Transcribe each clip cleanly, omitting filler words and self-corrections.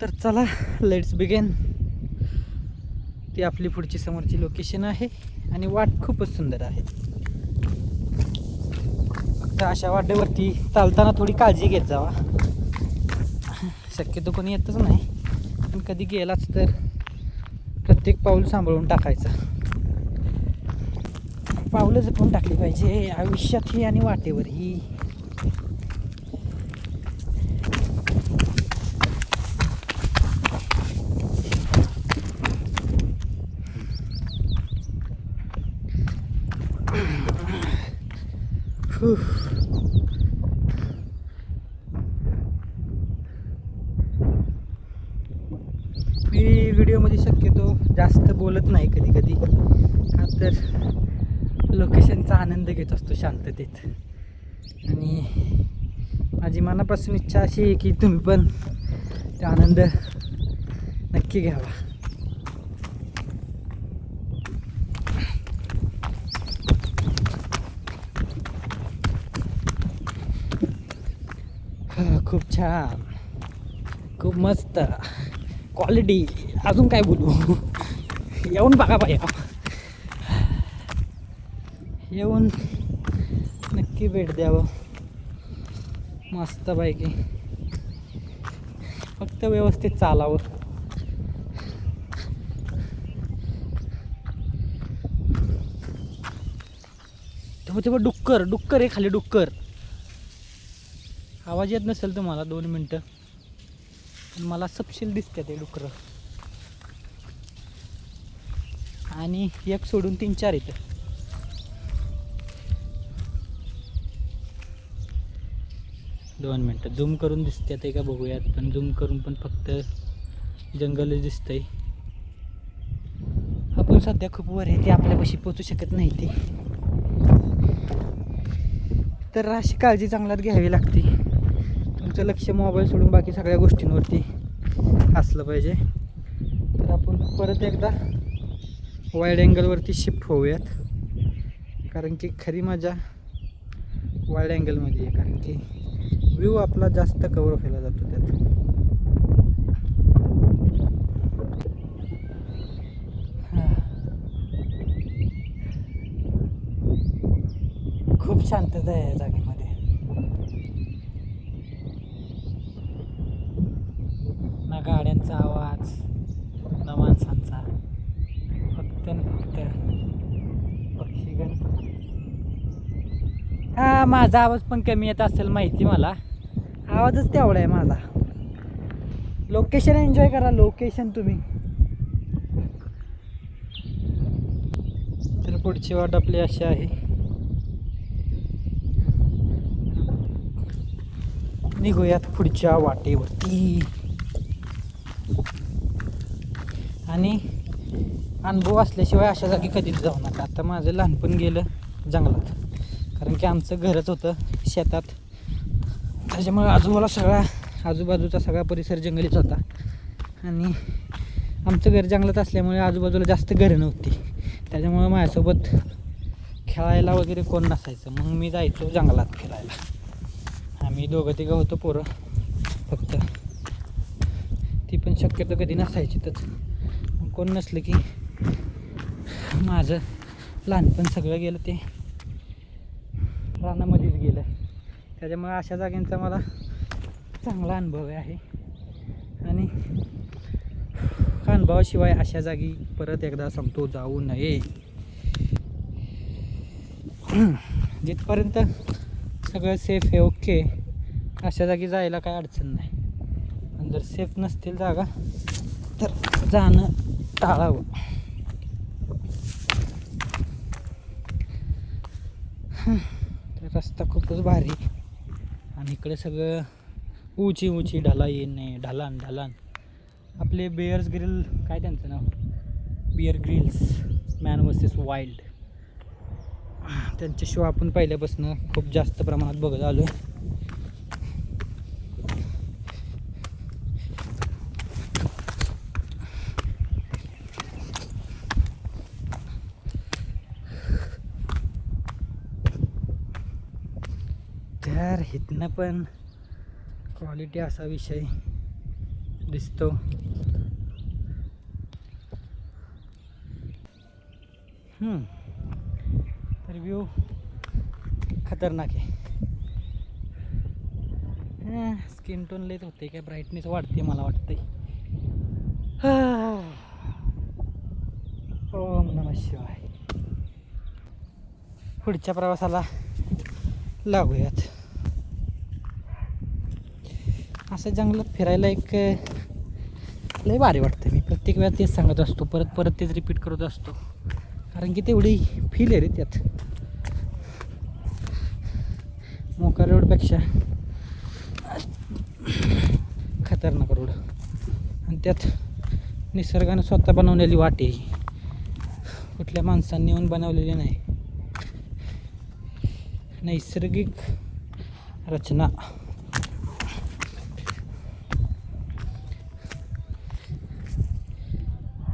तर चला let's begin. ती आपली पुढची समोरची लोकेशन आहे आणि वाट खूपच सुंदर आहे. तर अशा वाटेवरती चालताना थोडी काळजी घेत जावा. शक्यतो कोणी येतच नाही, पण कधी गेलाच तर प्रत्येक पाऊल सांभाळून टाकायचं. पावलं जपून टाकली पाहिजे आयुष्यात ही आणि वाटेवरही. मी व्हिडिओमध्ये शक्यतो जास्त बोलत नाही कधी कधी, का तर लोकेशनचा आनंद घेत असतो शांततेत. आणि माझी मनापासून इच्छा अशी आहे की तुम्ही पण तो आनंद नक्की घ्यावा. खूप छान, खूप मस्त क्वालिटी. अजून काय बोलू, येऊन बघा पाहिजे, येऊन नक्की भेट द्यावं मस्तपैकी. फक्त व्यवस्थित चालावं. तेव्हा डुक्कर डुक्कर आहे खाली, डुक्कर. आवाज येत नसेल तुम्हाला 2 मिनटं, पण मला सपशील दिसते ते डुक्कर. आणि एक सोडून 3-4 इथं. दोन मिनटं झूम करून दिसते ते का बघूयात. पण झूम करून पण फक्त जंगलच दिसतंय. आपण सध्या खूप वर आहे, ते आपल्यापाशी पोचू शकत नाही ते. तर अशी काळजी चांगल्यात घ्यावी लागते. तुमचं लक्ष मोबाईल सोडून बाकी सगळ्या गोष्टींवरती असलं पाहिजे. तर आपण परत एकदा वाईड अँगलवरती शिफ्ट होऊयात, कारण की खरी मजा वाईड अँगलमध्ये आहे. कारण की व्ह्यू आपला जास्त कवर व्हायला जातो त्यात. खूप शांतता आहे या जागेमध्ये. ना गाड्यांचा आवाज, ना माणसांचा, फक्त पक्षीगण. हा, माझा आवाज पण कमी येत असेल माहिती मला, आवाजच तेवढा आहे माझा. लोकेशन एन्जॉय करा, लोकेशन तुम्ही. तर पुढची वाट आपली अशी आहे. निघूयात पुढच्या वाटेवरती. आणि अनुभव असल्याशिवाय अशा जागी कधीच जाऊ नका. आता माझं लहानपण गेलं जंगलात, कारण की आमचं घरच होतं शेतात. त्याच्यामुळे आजूबाजूचा सगळा परिसर जंगलीच होता. आणि आमचं घर जंगलात असल्यामुळे आजूबाजूला जास्त घरं नव्हती. त्याच्यामुळे माझ्यासोबत खेळायला वगैरे कोण नसायचं. मग मी जायचो जंगलात फिरायला. आम्ही 2-3 होतो पोरं फक्त. ती पण शक्यतो कधी नसायचीच. कोण नसलं की माझं लहानपण सगळं गेलं ते रानामध्येच गेलं. त्याच्यामुळे अशा जागांचा मला चांगला अनुभव आहे. आणि अनुभवाशिवाय अशा जागी परत एकदा सांगतो जाऊ नये. जिथपर्यंत सगळं सेफ आहे, ओके, अशा जागी जायला काय अडचण नाही. पण जर सेफ नसतील जागा तर जाणं टाळावं. तर रस्ता खूपच भारी आणि इकडे सगळं उंची ढलान. आपले बेअर्स ग्रिल, काय त्यांचं नाव, Bear Grylls, man versus wild, त्यांच्या शो आपण पहिल्यापासून खूप जास्त प्रमाणात बघत आलो आहे. तर इथनं पण क्वालिटी असा विषय दिसतो. तर व्ह्यू खतरनाक आहे. स्किन टोन लेत होते काय, ब्राईटनेस वाढते मला वाटतंय. ओम नमः शिवाय. पुढच्या प्रवासाला लागूयात. असं जंगलात फिरायला एक लय भारी वाटतं. मी प्रत्येक वेळा तेच सांगत असतो, परत परत तेच रिपीट करत असतो, कारण की तेवढी फील आहे रे त्यात. मोका रोडपेक्षा खतरनाक रोड, आणि त्यात निसर्गाने स्वतः बनवलेली वाट आहे, कुठल्या माणसांनी येऊन बनवलेली नाही. नैसर्गिक रचना.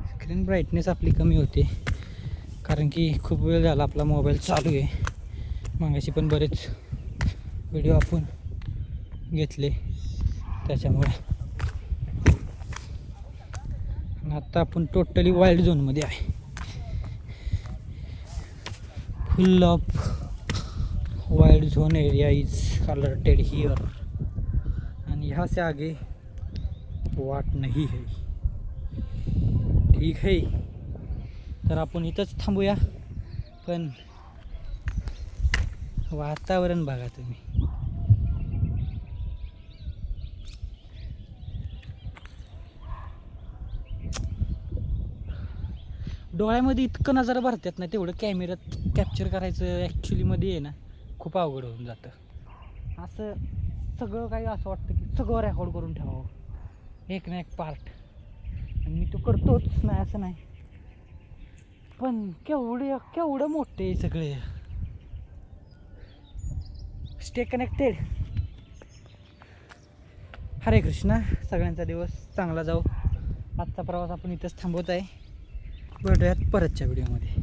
स्क्रीन ब्राईटनेस आपली कमी होते, कारण की खूप वेळ झाला आपला मोबाईल चालू आहे. मागाशी पण बरेच व्हिडिओ आपण घेतले त्याच्यामुळे. आणि आता आपण टोटली वाईल्ड झोनमध्ये आहे. फुल of wild Joan area is alerted here, आणि यहाँ से आगे वाट नहीं है. ठीक है, तर आपण इथंच थांबूया. पण वातावरण बघा तुम्ही. डोळ्यामध्ये इतकं नजारा भरतात ना, तेवढं कॅमेऱ्यात कॅप्चर करायचं ॲक्च्युलीमध्ये आहे ना खूप अवघड होऊन जातं. असं सगळं काही असं वाटतं की सगळं रेकॉर्ड करून ठेवावं, एक ना एक पार्ट. आणि मी तो करतोच नाही असं नाही, पण केवढं मोठे आहे सगळे. Stay connected. हरे कृष्णा. सगळ्यांचा दिवस चांगला जाऊ. आजचा प्रवास आपण इथंच थांबवत आहे. भेटूयात परतच्या व्हिडिओमध्ये.